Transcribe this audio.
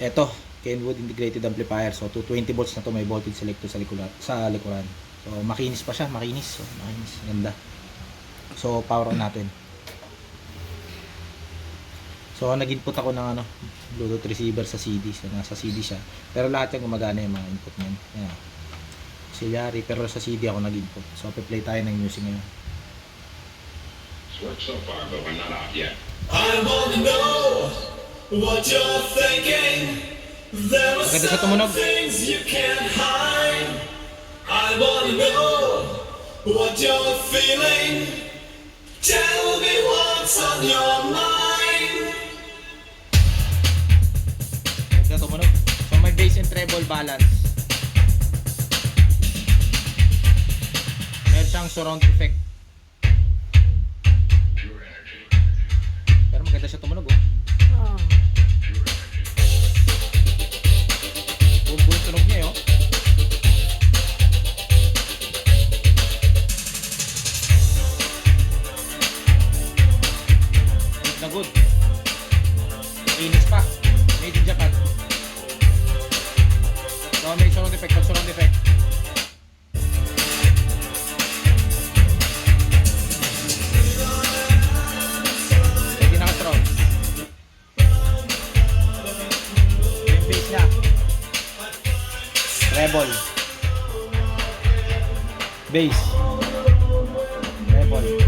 Ito, Kenwood integrated amplifier. So 220 volts na to, may voltage selector sa likuran. So makinis pa siya, makinis. So makinis, ganda. So power on natin. So nag-input ako ng Bluetooth receiver sa CD. So nasa CD siya. Pero lahat yung gumagana yung mga input niyan. Ayan. Auxiliary, pero sa CD ako nag-input. So play tayo ng music ngayon. Work so far, but we're not out yet. I wanna know what you're thinking. There are Maganda sa tumunog. some things you can't hide. I wanna know what you're feeling. Tell me what's on your mind. Maganda tumunog. So may bass and treble balance. Meron siyang surround effect. Pero maganda siya tumunog, oh. Buong tunog niya, oh. Good na good. Inis pa. Made in Japan. So may surround effect, surround effect. Treble, bass, treble.